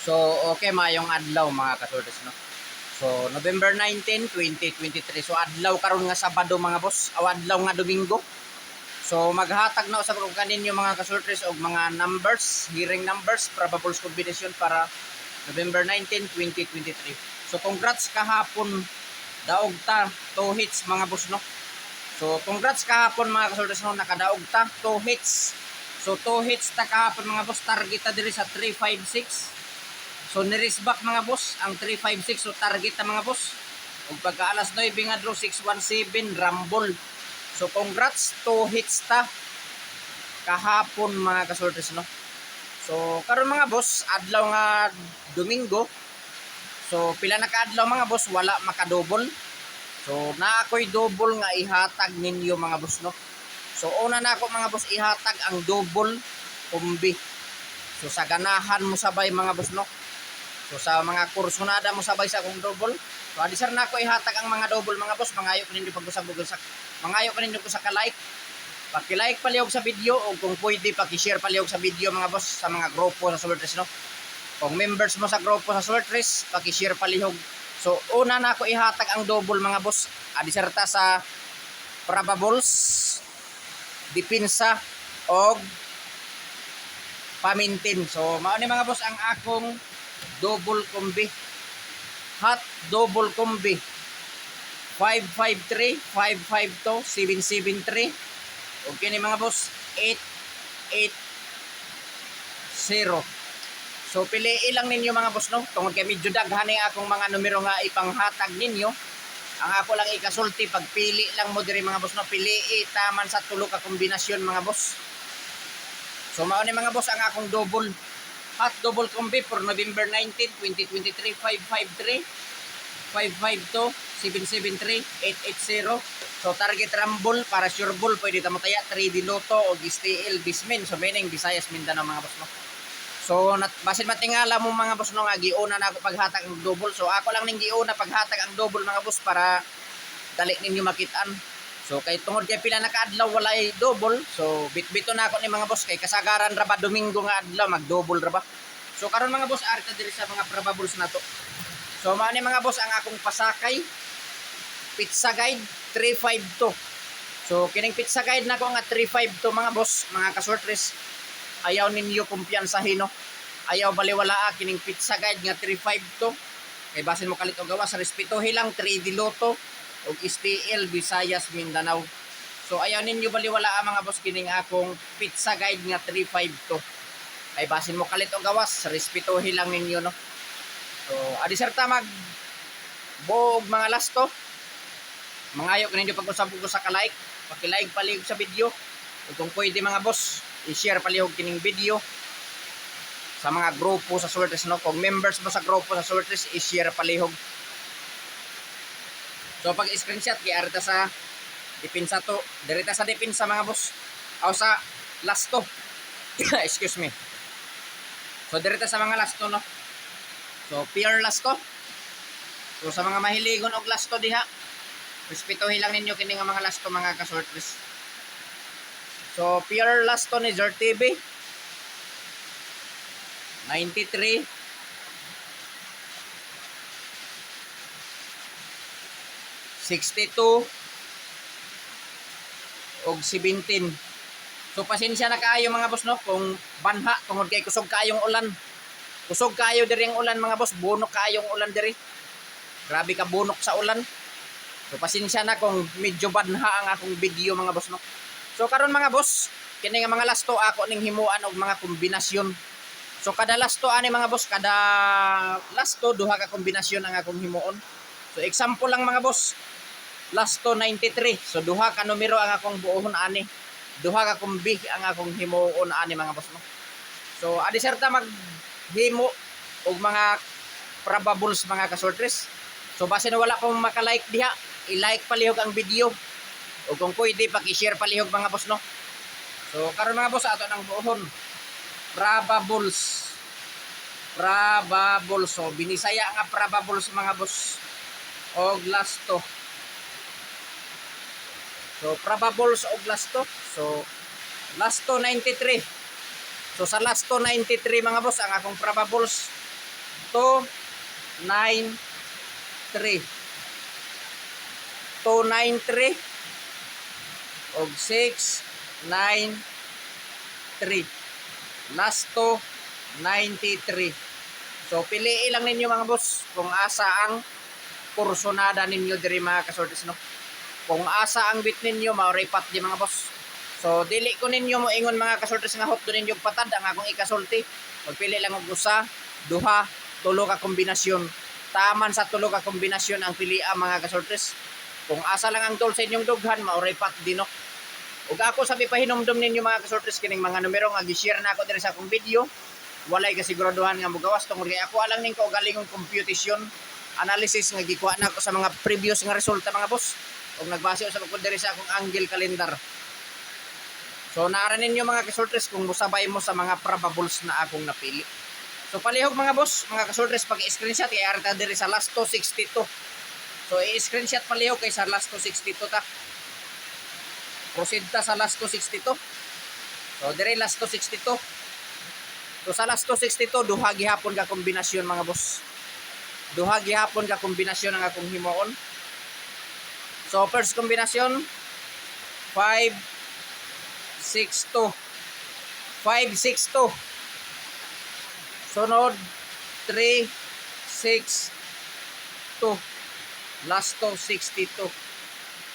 So, okay, mayong adlaw mga kasultes, no? So, November 19, 2023. So, adlaw karon nga Sabado mga boss, o adlaw nga Domingo. So, maghatag na usab ko kaninyo mga kasultes og mga numbers, hearing numbers, probable combination para November 19, 2023. So, congrats kahapon daog ta 2 hits mga boss, no? So, congrats kahapon mga kasultes, no, nakadaog ta 2 hits. So, 2 hits ta kahapon mga boss, target ta diri sa 356. So nirisback mga boss ang 356, so target na mga boss. Ug pagka alas 9 nga draw 617 rumble. So congrats, 2 hits ta kahapon mga kasultes, no. So karon mga boss, adlaw nga Domingo. So pila na kaadlaw mga boss wala makadouble. So na ako'y double nga ihatag ninyo mga boss, no. So una na ako mga boss ihatag ang double kombi. So sa ganahan mo sabay mga boss, no. So sa mga kursunada mo sabay sa akong double. So adisar na ako ihatag ang mga double mga boss. Mangayo ko ninyo pag-usab sa mangayo ko ninyo ko sa ka-like. Paki-like palihog sa video o kung pwede paki-share palihog sa video mga boss sa mga grupo sa Solartres, no. Kung members mo sa grupo sa Solartres, paki-share palihog. So una na ako ihatag ang double mga boss. Adisar ta sa probables, depensa og pamintin. So mao ni mga boss ang akong double combi, hot double combi 553, 552, 773. Okay ni mga boss 880. So piliin lang ninyo mga boss, no, tungod kay medyo daghan ang akong mga numero nga ipanghatag ninyo. Ang ako lang ikasulti pagpili lang mo diri mga boss, no, pilii taman sa tulo ka kombinasyon mga boss. So mao ni mga boss ang akong double hot double combi for November 19, 2023, 553, 552, 773, 880. So target rumble para sure ball pwede ta mataya 3D Lotto o STL Bismin. So meaning Visayas, Mindanao mga boss, no. So basin matingala mo mga boss, no, nga giuna na ako paghatag ang double. So ako lang ning giuna paghatag ang double mga boss para dali ninyo makitaan. So kay tungod kay pila na kaadlaw walay double, so bitbito na ako ni mga boss kay kasagaran ra ba Domingo nga adlaw mag-double ra ba. So karon mga boss arta diri sa mga probables na to. So mao ni mga boss ang akong pasakay pizza guide 352. So kining pizza guide nako nga 352 mga boss, mga kasortres. Ayaw ninyo kumpiyansahin, no. Ayaw baliwala kining pizza guide nga 352. Kay basin mo kalit og gawas, respetuhi lang 3D Lotto og STL Visayas, Mindanao. So ayaw ninyo baliwala mga boss kining akong pizza guide nga 352. Ay basin mo kalit og gawas, respetuhi lang ninyo, no. So adisar ta mag buog mga lasto. Mangayo ko ninyo pag-usab ko sa ka-like, paki-like palihog sa video. Ug kung pwede mga boss, i-share palihog kining video sa mga grupo sa Solartres, no. Kung members mo sa grupo sa Solartres, i-share palihog. So pag screenshot giarta sa depensa to, direta sa depensa mga boss. O sa lasto. Excuse me. So direta sa mga lasto, no. So pure lasto. So sa mga mahiligon og lasto diha, respetuhin lang ninyo kini nga mga lasto mga kasortres. So pure lasto ni Zer TV 93 62 og 17. So pasensya na kaayo mga boss, no, kung banha tungod kay kusog kaayong ulan. Kusog kaayo diri ang ulan mga boss, bunok kaayong ulan diri. Grabe ka bunok sa ulan. So pasensya na kung medyo banha ang akong video mga boss, no. So karon mga boss, kini nga mga lasto ako ning himuan og mga kombinasyon. So kada lasto ani mga boss, kada lasto duha ka kombinasyon ang akong himuon. So example lang mga boss, lasto 93. So duha ka numero ang akong buohon ani. Duha ka kombi ang akong himuon ani mga boss, no. So adisar ta maghimo og mga probables mga kasortres. So base na wala pong maka-like diha, i-like palihog ang video. O kung pwede paki-share palihog mga boss, no. So karon mga boss ato nang buohon probables. Probables. So binisaya nga probables mga boss og lasto. So probables og lasto. So lasto 93. So sa lasto 93 mga boss ang akong probables 293. 293 og 693. Last 293. So piliin lang ninyo mga boss kung asa ang kursonada ninyo diri mga kasortes, no. Kung asa ang bit ninyo maoray pat di mga boss. So dili ko ninyo mo ingon mga kasortes nga hot do ninyo patad ang akong ikasulti. Magpili lang og usa, duha, tulo ka kombinasyon. Taman sa tulo ka kombinasyon ang pilian mga kasortes. Kung asa lang ang tool sa inyong dughan maoray pat di, no. Ug ako sabi pahinumdum ninyo mga kasortes kining mga numero nga gi-share na ako diri sa akong video. Walay kasiguraduhan nga mugawas tungod kay ako alang ning kaugalingong computation analysis nga gikuha na ako sa mga previous nga resulta mga boss. Ug nagbase sa pagkod diri sa akong angle calendar. So naara ninyo mga kasortes kung musabay mo sa mga probables na akong napili. So palihog mga boss, mga kasortes pag-screenshot i-arta diri sa last 262. So i-screenshot palihog kay sa last 262 ta. Proceed ta sa last 262. So diri last 262. So sa last 262 duha gihapon ka kombinasyon mga boss. Duha gihapon ka kombinasyon ang akong himuon. So first kombinasyon 562. 562. Sunod 362. Last 262.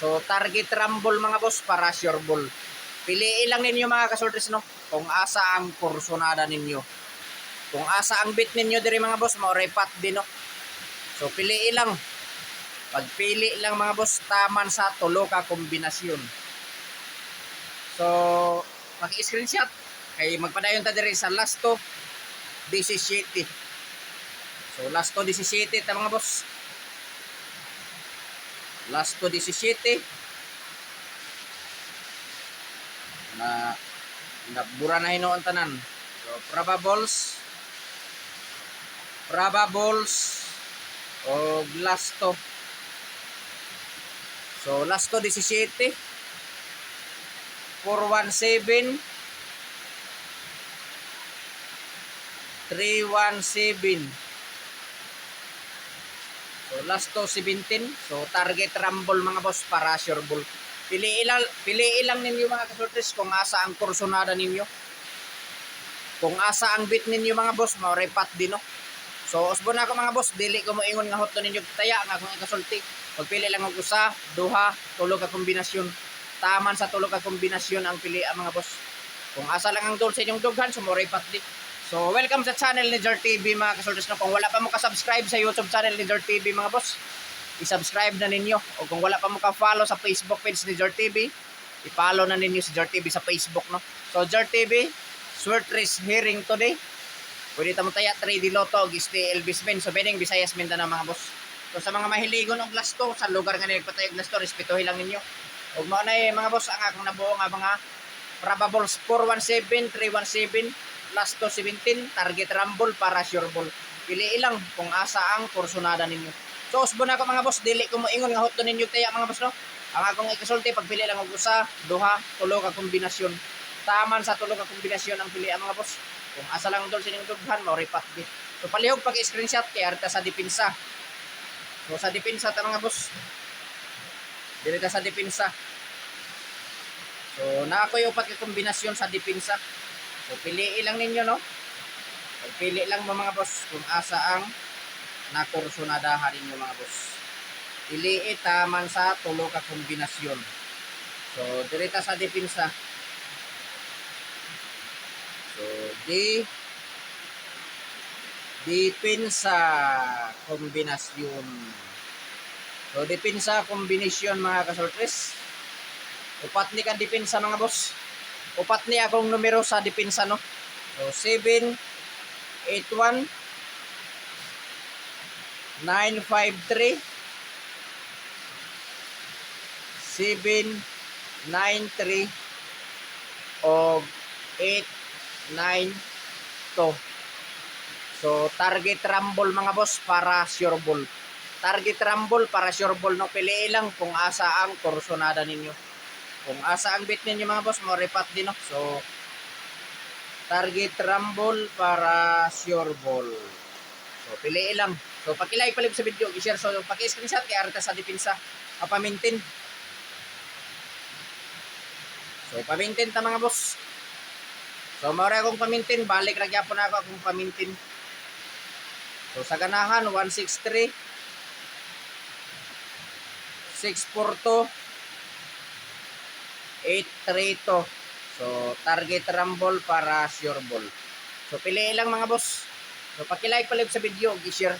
So target rumble mga boss para sure ball. Piliin lang ninyo mga kasortes, no, kung asa ang kursonada ninyo. Kung asa ang bit ninyo diri mga boss maoray pat din, no. So piliin lang. Pagpili lang mga boss taman sa tulo ka kombinasyon. So maki-screenshot kay magpadayon ta diri sa last 17. So last 17 ta mga boss. Last 17 na nabura na hinoon tanan. So probables o last to. So last to 17 417 317. So last to 17. So target rumble mga boss para sure ball. Piliin lang ninyo mga kasortes kung asa ang kursonada ninyo. Kung asa ang bit ninyo mga boss, maoray pat din, no. So usbon ako mga boss, dili ko mo ingon nga hot ninyo taya nga akong ikasulti. Pagpili lang og usa, duha, tulo ka kombinasyon. Taman sa tulo ka kombinasyon ang pilian mga boss. Kung asa lang ang tool sa inyong dughan, so maoray pat din. So welcome sa channel ni Jar TV mga kasortes, no. Kung wala pa mo ka-subscribe sa YouTube channel ni Jar TV mga boss, i-subscribe na ninyo. O kung wala pa mo ka-follow sa Facebook page ni Jar TV, i-follow na ninyo si Jar TV sa Facebook, no. So Jar TV, short race hearing today. Pwede tamo taya 3D Lotto, Gisti, Elvis Ben, so Beneng, Visayas, Mindanao mga boss. So sa mga mahiligon og lasto, sa lugar nga nagpatayog lasto, respetuhin lang ninyo. Ug mao na mga boss ang akong nabuo nga mga probables 417, 317, lasto 17, target rumble para sure ball. Pili lang kung asa ang kursonada ninyo. So usbon ako mga boss, dili ko mo ingon nga hot ninyo taya mga boss, no. Ang akong ikasulti pagpili lang og usa, duha, tulo ka kombinasyon. Taman sa tulo ka kombinasyon ang pilian mga boss. Kung asa lang dol sa inyong dughan maoray pat di. So palihog pag-screenshot kay arta sa depensa. So sa depensa ta mga boss. Dili ta sa depensa. So naa ko yung upat ka kombinasyon sa depensa. So piliin lang ninyo, no. Pagpili lang mo mga boss kung asa ang nakursonadahan ninyo mga boss. Piliit taman sa tulo ka kombinasyon. So direta sa depensa. So depensa kombinasyon. So depensa kombinasyon mga kasortres. Upat ni kan depensa mga boss. Upat ni akong numero sa depensa, no. So 7 8 1 953 793 o 892. So target rumble mga boss para sure ball. Target rumble para sure ball, no. Piliin lang kung asa ang kursonada ninyo. Kung asa ang bit ninyo mga boss, mo repat din, no. So target rumble para sure ball. So piliin lang. So paki-like pa lang sa video, i-share, so paki-screenshot kay arta sa depensa pamintin. So pamintin ta mga boss. So mao ra akong pamintin, balik ra gyapon ako akong pamintin. So sa ganahan 163 642 832. So target rumble para sure ball. So piliin lang mga boss. So paki-like pa lang sa video, i-share.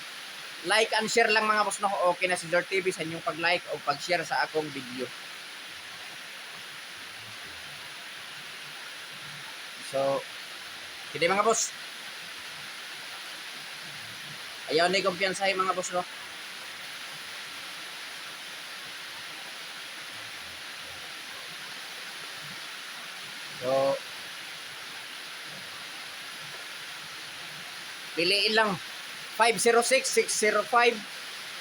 Like and share lang mga boss, no. Okay na si Dirt TV sa inyong pag-like o pag-share sa akong video. So hindi mga boss. Ayaw na kumpiyansahin mga boss, no. So piliin lang 506 605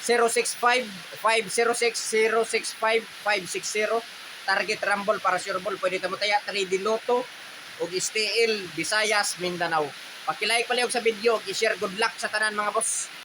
065 506 065 560. Target rumble para sure ball. Pwede tamo taya 3D Lotto ug STL Visayas Mindanao. Paki-like pa lang sa video, i-share. Good luck sa tanan mga boss.